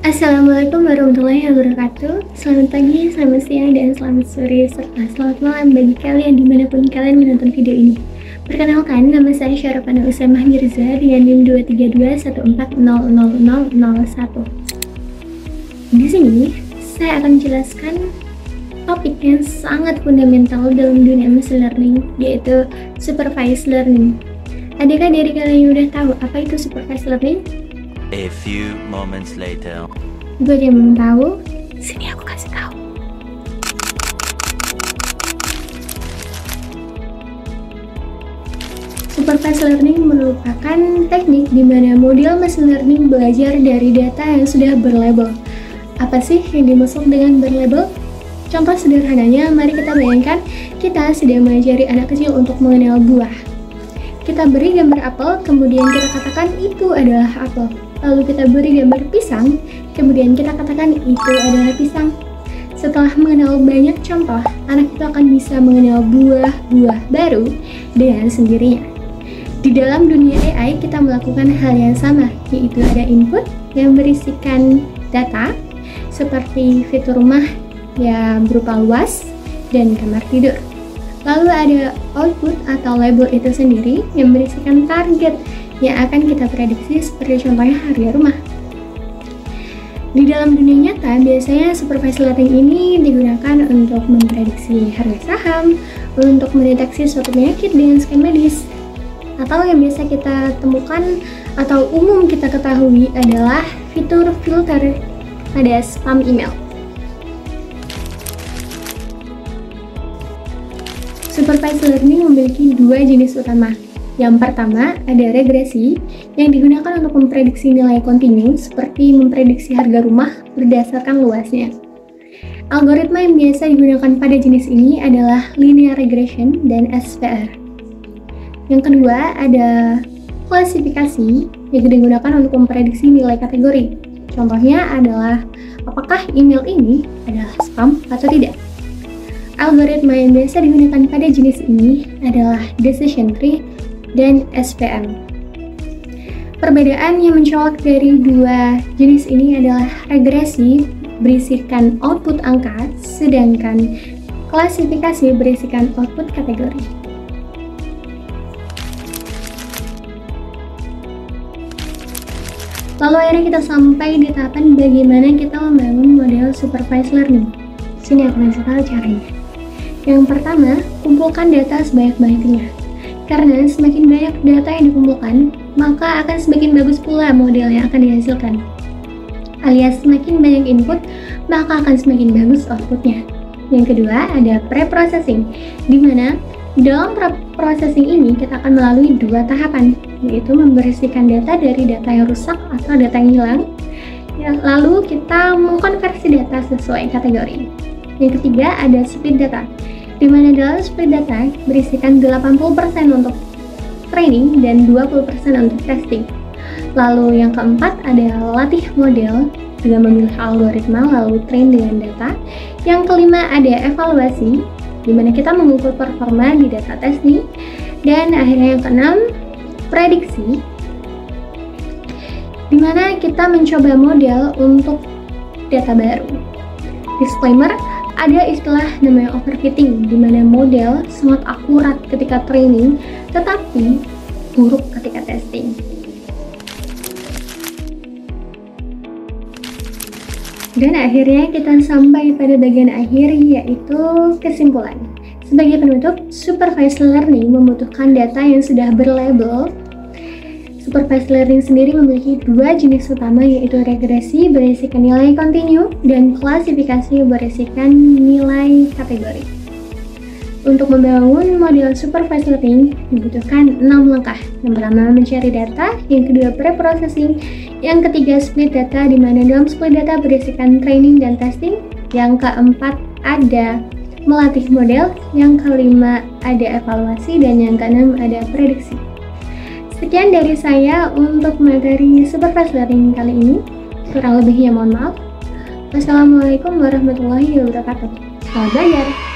Assalamualaikum warahmatullahi wabarakatuh. Selamat pagi, selamat siang, dan selamat sore, serta selamat malam bagi kalian dimanapun kalian menonton video ini. Perkenalkan, nama saya Syarafana Usamah Mirza dengan NIM 23214000001. Di sini, saya akan menjelaskan topik yang sangat fundamental dalam dunia machine learning, yaitu supervised learning. Adakah dari kalian yang udah tahu apa itu supervised learning? A few moments later. Buat yang belum tahu, sini aku kasih tahu. Supervised learning merupakan teknik di mana model machine learning belajar dari data yang sudah berlabel. Apa sih yang dimaksud dengan berlabel? Contoh sederhananya, mari kita bayangkan kita sedang mengajari anak kecil untuk mengenal buah. Kita beri gambar apel, kemudian kita katakan itu adalah apel. Lalu kita beri gambar pisang, kemudian kita katakan itu adalah pisang. Setelah mengenal banyak contoh, anak itu akan bisa mengenal buah-buah baru dengan sendirinya. Di dalam dunia AI, kita melakukan hal yang sama, yaitu ada input yang berisikan data, seperti fitur rumah yang berupa luas dan kamar tidur. Lalu ada output atau label itu sendiri yang berisikan target yang akan kita prediksi, seperti contohnya harga rumah. Di dalam dunia nyata, biasanya supervised learning ini digunakan untuk memprediksi harga saham, untuk mendeteksi suatu penyakit dengan scan medis, atau yang biasa kita temukan atau umum kita ketahui adalah fitur filter pada spam email. Supervised learning memiliki dua jenis utama. Yang pertama, ada regresi yang digunakan untuk memprediksi nilai kontinu, seperti memprediksi harga rumah berdasarkan luasnya. Algoritma yang biasa digunakan pada jenis ini adalah linear regression dan SVR. Yang kedua, ada klasifikasi yang digunakan untuk memprediksi nilai kategori. Contohnya adalah apakah email ini adalah spam atau tidak. Algoritma yang biasa digunakan pada jenis ini adalah decision tree dan SVM. Perbedaan yang mencolok dari dua jenis ini adalah regresi berisikan output angka, sedangkan klasifikasi berisikan output kategori. Lalu akhirnya kita sampai di tahapan bagaimana kita membangun model supervised learning. Sini aku kasih tahu caranya. Yang pertama, kumpulkan data sebanyak-banyaknya. Karena semakin banyak data yang dikumpulkan, maka akan semakin bagus pula model yang akan dihasilkan. Alias semakin banyak input, maka akan semakin bagus outputnya. Yang kedua, ada pre-processing, di mana dalam pre-processing ini kita akan melalui dua tahapan, yaitu membersihkan data dari data yang rusak atau data yang hilang, lalu kita mengkonversi data sesuai kategori. Yang ketiga, ada split data, di mana dalam split data berisikan 80% untuk training dan 20% untuk testing. Lalu yang keempat ada latih model dengan memilih algoritma lalu train dengan data. Yang kelima ada evaluasi, di mana kita mengukur performa di data testing. Dan akhirnya yang keenam, prediksi, di mana kita mencoba model untuk data baru. Disclaimer, ada istilah namanya overfitting, di mana model sangat akurat ketika training, tetapi buruk ketika testing. Dan akhirnya kita sampai pada bagian akhir, yaitu kesimpulan. Sebagai penutup, supervised learning membutuhkan data yang sudah berlabel. Supervised learning sendiri memiliki dua jenis utama, yaitu regresi berisikan nilai kontinu dan klasifikasi berisikan nilai kategori. Untuk membangun model supervised learning dibutuhkan 6 langkah. Yang pertama, mencari data, yang kedua pre-processing, yang ketiga split data, di mana dalam split data berisikan training dan testing, yang keempat ada melatih model, yang kelima ada evaluasi, dan yang keenam ada prediksi. Sekian dari saya untuk materi supervised learning kali ini. Kurang lebihnya mohon maaf. Wassalamualaikum warahmatullahi wabarakatuh. Selamat belajar!